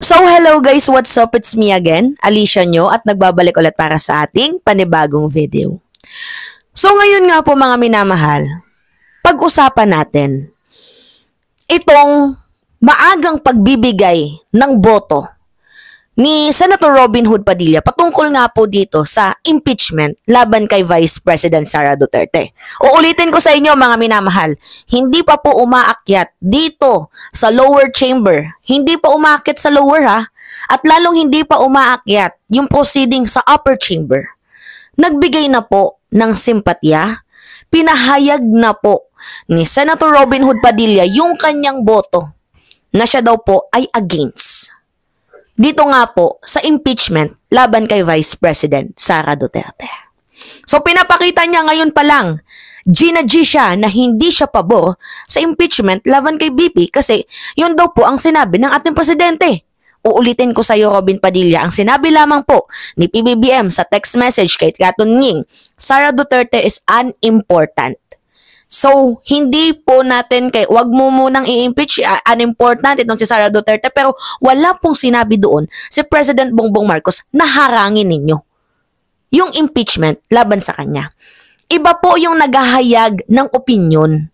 So hello guys, what's up? It's me again, Alicia nyo, at nagbabalik ulit para sa ating panibagong video. So ngayon nga po mga minamahal, pag-usapan natin itong maagang pagbibigay ng boto ni Senator Robin Hood Padilla patungkol nga po dito sa impeachment laban kay Vice President Sara Duterte. Uulitin ko sa inyo mga minamahal, hindi pa po umaakyat dito sa lower chamber, hindi pa umaakyat sa lower ha, at lalong hindi pa umaakyat yung proceeding sa upper chamber. Nagbigay na po ng simpatya, pinahayag na po ni Senator Robin Hood Padilla yung kanyang boto na siya daw po ay against dito nga po sa impeachment laban kay Vice President Sara Duterte. So pinapakita niya ngayon pa lang, G siya na hindi siya pabor sa impeachment laban kay BP kasi yun daw po ang sinabi ng ating presidente. Uulitin ko sa iyo Robin Padilla, ang sinabi lamang po ni PBBM sa text message kay Katon Nging, Sara Duterte is unimportant. So, hindi po natin wag mo munang i-impeach, unimportant itong si Sara Duterte, pero wala pong sinabi doon si President Bongbong Marcos na harangin ninyo yung impeachment laban sa kanya. Iba po yung naghahayag ng opinion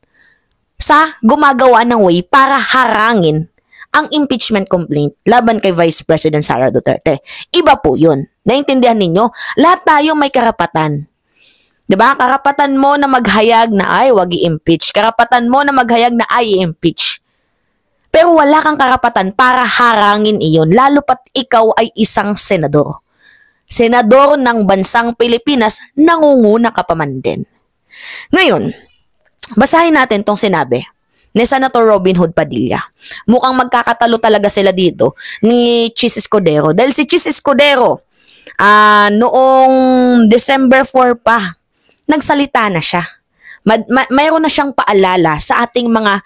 sa gumagawa ng way para harangin ang impeachment complaint laban kay Vice President Sara Duterte. Iba po yun. Naintindihan ninyo? Lahat tayo may karapatan. Diba? Karapatan mo na maghayag na ay wag i-impeach. Karapatan mo na maghayag na ay i-impeach. Pero wala kang karapatan para harangin iyon, lalo pat ikaw ay isang senador. Senador ng bansang Pilipinas, nangunguna ka pa man din. Ngayon, basahin natin tong sinabi ni Senator Robin Hood Padilla. Mukhang magkakatalo talaga sila dito ni Chis Escudero. Dahil si Chis Escudero, noong December 4 pa, nagsalita na siya. Mayroon na siyang paalala sa ating mga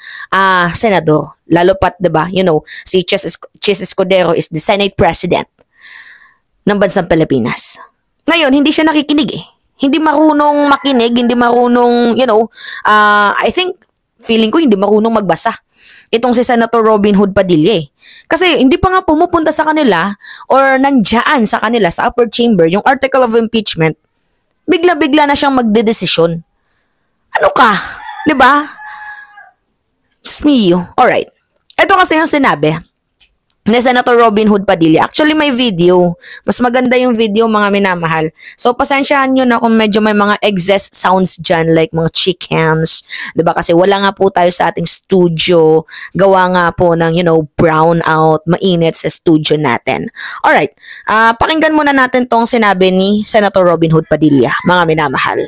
senador. Lalo pat, diba, you know, si Chis Escudero is the Senate President ng bansang Pilipinas. Ngayon, hindi siya nakikinig eh. Hindi marunong makinig, hindi marunong, you know, feeling ko hindi marunong magbasa. Itong si Senator Robin Hood Padilla eh. Kasi hindi pa nga pumupunta sa kanila or nandiyan sa kanila sa upper chamber yung article of impeachment, bigla-bigla na siyang magdedesisyon. Ano ka? Diba? Just me. Alright. Ito kasi yung sinabi ni Senator Robin Hood Padilla. Actually, may video. Mas maganda yung video, mga minamahal. So, pasensyahan nyo na kung medyo may mga excess sounds dyan, like mga chickens. Diba? Kasi wala nga po tayo sa ating studio. Gawa nga po ng, you know, brown out, mainit sa studio natin. Alright. Pakinggan muna natin tong sinabi ni Senator Robin Hood Padilla, mga minamahal.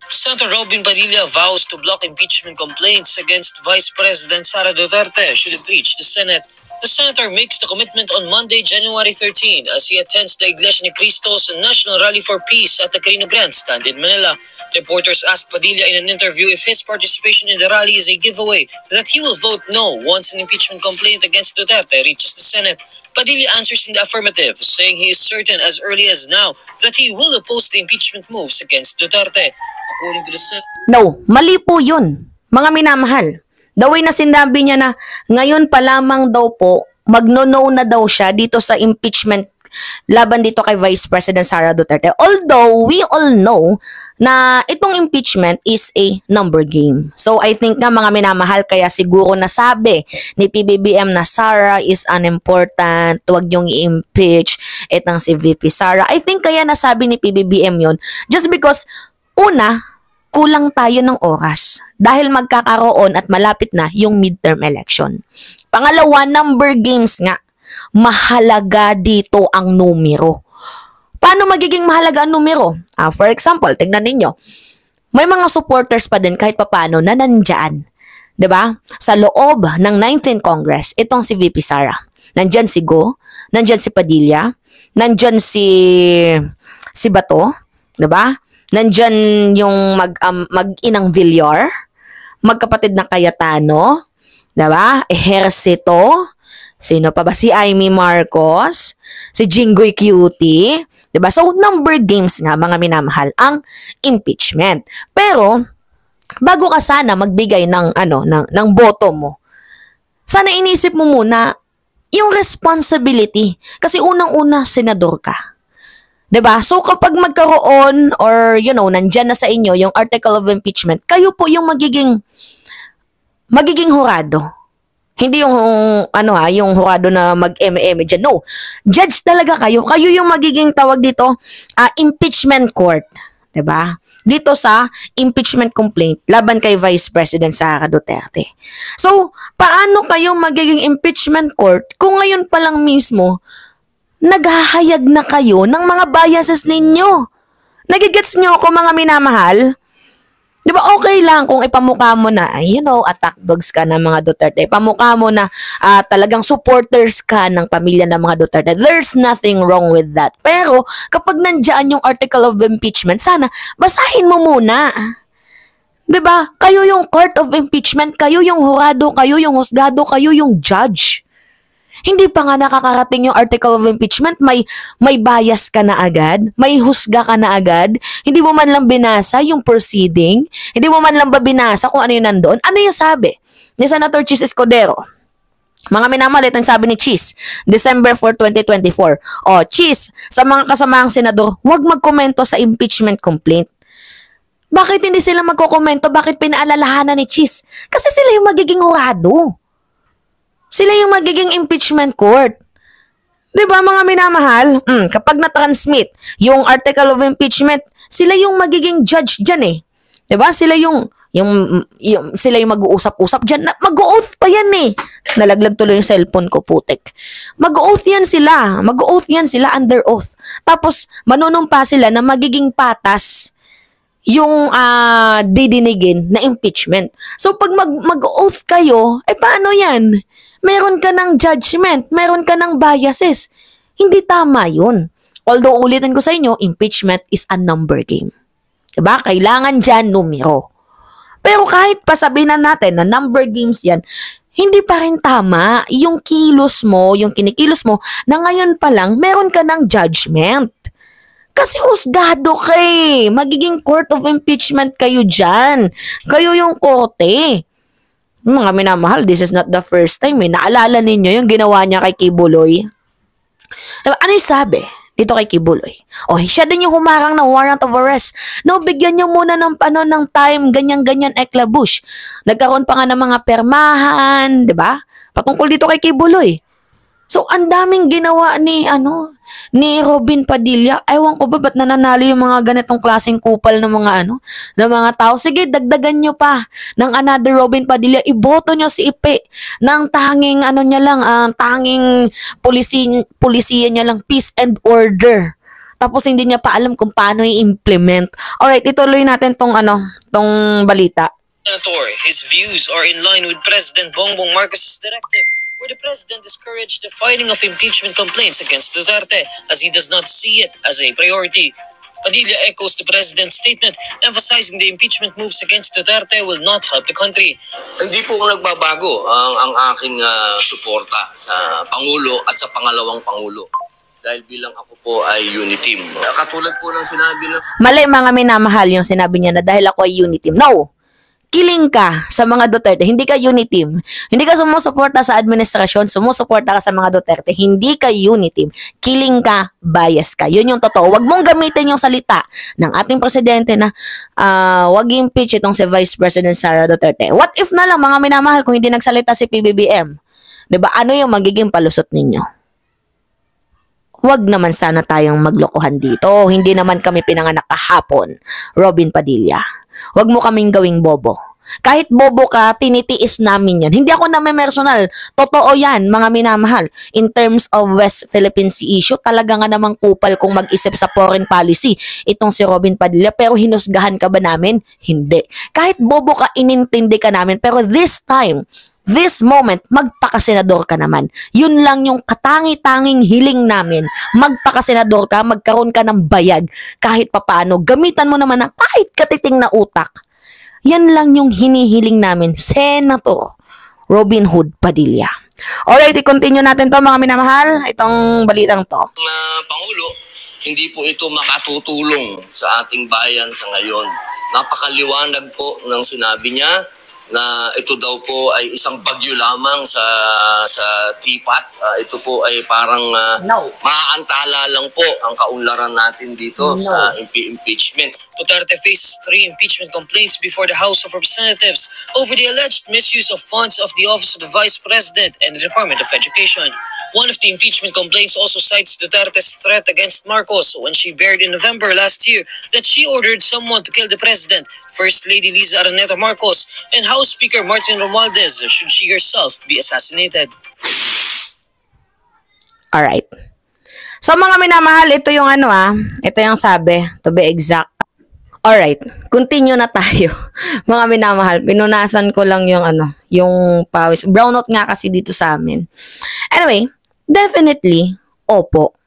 Senator Robin Padilla vows to block impeachment complaints against Vice President Sara Duterte should it reach the Senate. The senator makes the commitment on Monday, January 13, as he attends the Iglesia ni Cristos National Rally for Peace at the Carino Grandstand in Manila. Reporters asked Padilla in an interview if his participation in the rally is a giveaway that he will vote no once an impeachment complaint against Duterte reaches the Senate. Padilla answers in the affirmative, saying he is certain as early as now that he will oppose the impeachment moves against Duterte. According to the Senate. No, mali po yun, mga minamahal. The way na sinabi niya na ngayon pa lamang daw po, magno-no na daw siya dito sa impeachment laban dito kay Vice President Sara Duterte. Although, we all know na itong impeachment is a number game. So, I think nga mga minamahal, kaya siguro nasabi ni PBBM na Sara is unimportant, huwag niyong i-impeach itong si VP Sara. I think kaya nasabi ni PBBM yun just because una, kulang tayo ng oras dahil magkakaroon at malapit na yung midterm election. Pangalawa, number games nga. Mahalaga dito ang numero. Paano magiging mahalaga ang numero? For example, tignan ninyo, may mga supporters pa din kahit papano na nandyan. 'Di ba? Sa loob ng 19th Congress, itong si VP Sara. Nandyan si Go, nandyan si Padilla, nandyan si Bato, 'di ba? Nandyan yung mag-inang Villar, magkapatid ng Cayetano, diba? Ejercito, sino pa ba? Si Amy Marcos, si Jinggoy Cutie, diba? So, number games nga, mga minamahal, ang impeachment. Pero, bago ka sana magbigay ng, ng boto mo, sana inisip mo muna yung responsibility. Kasi unang-una, senador ka. 'Di ba? So kapag magkaroon or nandyan na sa inyo yung article of impeachment, kayo po yung magiging hurado. Hindi yung yung hurado na mag-eme-eme dyan. No. Judge talaga kayo. Kayo yung magiging tawag dito, impeachment court. 'Di ba? Dito sa impeachment complaint laban kay Vice President Sara Duterte. So, paano kayo magiging impeachment court kung ngayon pa lang mismo naghahayag na kayo ng mga biases ninyo? Nagigets nyo ako, mga minamahal? Di ba okay lang kung ipamukha mo na, attack dogs ka ng mga Duterte. Ipamukha mo na talagang supporters ka ng pamilya ng mga Duterte. There's nothing wrong with that. Pero kapag nandiyan yung article of impeachment, sana basahin mo muna. Di ba? Kayo yung court of impeachment, kayo yung hurado, kayo yung husgado, kayo yung judge. Hindi pa nga nakakarating yung article of impeachment, may bias ka na agad, may husga ka na agad, hindi mo man lang binasa yung proceeding, hindi mo man lang ba binasa kung ano yung nandoon. Ano yung sabi ni Senator Chis Escudero? Mga minamalit ang sabi ni Chis, December 4, 2024. O, Chis, sa mga kasamaang senador, huwag magkomento sa impeachment complaint. Bakit hindi sila magkokomento? Bakit pinaalalahanan ni Chis? Kasi sila yung magiging hurado. Sila yung magiging impeachment court. Diba, mga minamahal? Kapag na-transmit yung article of impeachment, sila yung magiging judge dyan eh. Diba? Sila yung mag-uusap-usap dyan. Mag-oath pa yan eh. Nalaglag tuloy yung cellphone ko, putek. Mag-oath yan sila. Mag-oath yan sila under oath. Tapos, manunumpa sila na magiging patas yung didinigin na impeachment. So, pag mag-oath kayo, paano yan? Meron ka ng judgment, meron ka ng biases. Hindi tama yun. Although, ulitin ko sa inyo, impeachment is a number game. Diba? Kailangan dyan numero. Pero kahit pa sabihin na natin na number games yan, hindi pa rin tama yung kilos mo, yung kinikilos mo, na ngayon pa lang, meron ka ng judgment. Kasi husgado ka eh. Magiging court of impeachment kayo dyan. Kayo yung korte. Mga minamahal, this is not the first time eh. Naalala ninyo yung ginawa niya kay Kibuloy? Ano yung sabi dito kay Kibuloy? Siya din yung humarang ng warrant of arrest. No, bigyan niyo muna ng time, ganyan-ganyan eklabush. Nagkaroon pa nga ng mga permahan, di ba? Patungkol dito kay Kibuloy. So, ang daming ginawa ni Robin Padilla. Ewan ko ba ba't nananalo yung mga ganitong klaseng kupal ng mga ng mga tao. Sige, dagdagan nyo pa ng another Robin Padilla. Iboto nyo si Ipe ng tanging tanging polisiya niya lang, peace and order. Tapos hindi niya pa alam kung paano i-implement. Alright, ituloy natin tong balita. His views are in line with President Bongbong Marcos's directive, where the president discouraged the filing of impeachment complaints against Duterte as he does not see it as a priority. Padilla echoes the president's statement, emphasizing the impeachment moves against Duterte will not help the country. Hindi po nagbabago ang aking suporta sa Pangulo at sa pangalawang Pangulo. Dahil bilang ako po ay uniteam. Katulad po ng sinabi ng... Mali, mga minamahal, yung sinabi niya na dahil ako ay uniteam. No! Kiling ka sa mga Duterte, hindi ka uniteam. Hindi ka sumusuporta sa administrasyon, sumusuporta ka sa mga Duterte, hindi ka uniteam. Kiling ka, bias ka. Yun yung totoo. Huwag mong gamitin yung salita ng ating presidente na wag impeach itong si Vice President Sara Duterte. What if na lang, mga minamahal, kung hindi nagsalita si PBBM? Diba? Ano yung magiging palusot ninyo? Huwag naman sana tayong maglokohan dito. Hindi naman kami pinanganak kahapon, Robin Padilla. Huwag mo kaming gawing bobo. Kahit bobo ka, tinitiis namin yan. Hindi ako personal. Totoo yan, mga minamahal. In terms of West Philippine Sea issue, talaga nga namang kupal kung mag-isip sa foreign policy itong si Robin Padilla. Pero hinusgahan ka ba namin? Hindi. Kahit bobo ka, inintindi ka namin. Pero this time, this moment, magpakasenador ka naman. Yun lang yung katangi-tanging hiling namin. Magpakasenador ka, magkaroon ka ng bayag. Kahit papaano, gamitan mo naman ng kahit katiting na utak. Yan lang yung hinihiling namin, Senator Robin Hood Padilla. Alright, i-continue natin to, mga minamahal. Itong balitang to. Pangulo, hindi po ito makatutulong sa ating bayan sa ngayon. Napakaliwanag po ng sinabi niya na ito daw po ay isang bagyo lamang sa tipat. Ito po ay parang No. maaantala lang po ang kaunlaran natin dito No. sa impeachment. Duterte faces 3 impeachment complaints before the House of Representatives over the alleged misuse of funds of the Office of the Vice President and the Department of Education. One of the impeachment complaints also cites Duterte's threat against Marcos when she bared in November last year that she ordered someone to kill the president, First Lady Liza Araneta Marcos, and House Speaker Martin Romualdez should she herself be assassinated. Alright. So mga minamahal, ito yung ito yung sabi, to be exact. Alright, continue na tayo. Mga minamahal, pinunasan ko lang yung yung pawis. Brownout nga kasi dito sa amin. Anyway, definitely, opo.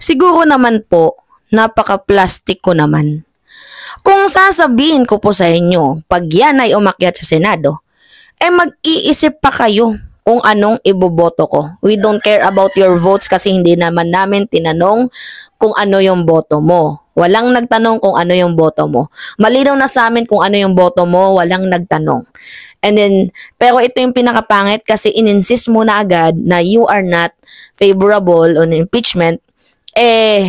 Siguro naman po, napaka-plastic ko naman. Kung sasabihin ko po sa inyo, pag yan ay umakyat sa Senado, mag-iisip pa kayo kung anong iboboto ko. We don't care about your votes kasi hindi naman namin tinanong kung ano yung boto mo. Walang nagtanong kung ano yung boto mo. Malinaw na sa amin kung ano yung boto mo, walang nagtanong. And then, pero ito yung pinakapangit kasi in-insist mo na agad na you are not favorable on impeachment,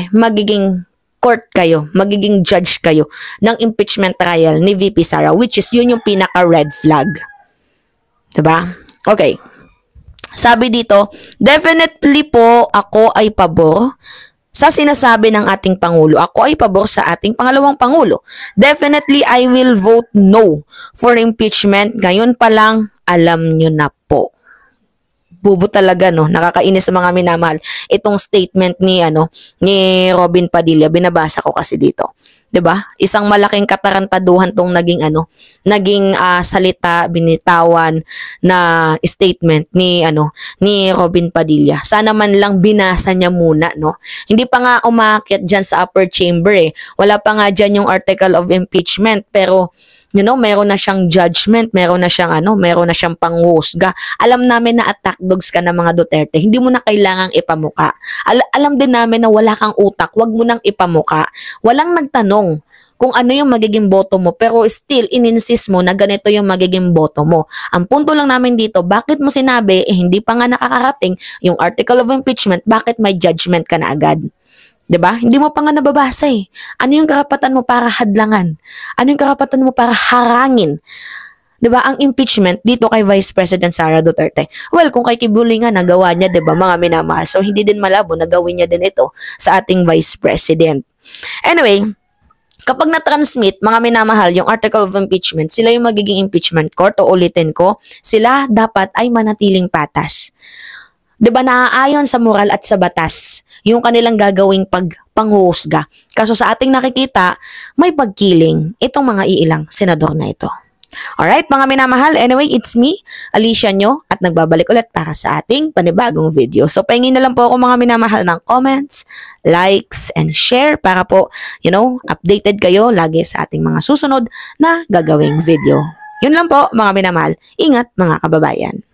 magiging court kayo, magiging judge kayo ng impeachment trial ni VP Sara, which is yun yung pinaka-red flag. Diba? Okay. Sabi dito, definitely po ako ay pabor sa sinasabi ng ating Pangulo. Ako ay pabor sa ating pangalawang Pangulo. Definitely, I will vote no for impeachment. Ngayon pa lang, alam nyo na po. Bubo talaga, no? Nakakainis sa mga minamahal. Itong statement ni Robin Padilla, binabasa ko kasi dito. 'Di ba? Isang malaking katarantaduhan tong naging salita, binitawan na statement ni Robin Padilla. Sana man lang binasa niya muna, no? Hindi pa nga umakyat diyan sa upper chamber Wala pa nga diyan yung article of impeachment, pero meron na siyang judgment, meron na siyang panghusga. Alam namin na attack dogs ka ng mga Duterte. Hindi mo na kailangang ipamuka. Alam din namin na wala kang utak, wag mo nang ipamuka. Walang nagtanong kung ano yung magiging boto mo, pero still ininsist mo na ganito yung magiging boto mo. Ang punto lang namin dito, bakit mo sinabi, hindi pa nga nakakarating yung article of impeachment, bakit may judgment ka na agad? 'Di ba? Hindi mo pa nga nababasa Ano yung karapatan mo para hadlangan? Ano yung karapatan mo para harangin? 'Di ba? Ang impeachment dito kay Vice President Sara Duterte. Well, kung kay Kibuli nga nagawa niya, 'di ba, mga minamahal. So hindi din malabo na gawin niya din ito sa ating Vice President. Anyway, kapag na-transmit, mga minamahal, yung article of impeachment, sila yung magiging impeachment court. O ulitin ko, sila dapat ay manatiling patas. 'Di ba, naaayon sa moral at sa batas yung kanilang gagawing panghuhusga. Kaso sa ating nakikita, may pagkiling itong mga iilang senador na ito. Alright, mga minamahal, anyway, it's me, Alicia Nyo, at nagbabalik ulit para sa ating panibagong video. So, pahingin na lang po ako, mga minamahal, ng comments, likes, and share para po, updated kayo lagi sa ating mga susunod na gagawing video. Yun lang po, mga minamahal. Ingat, mga kababayan.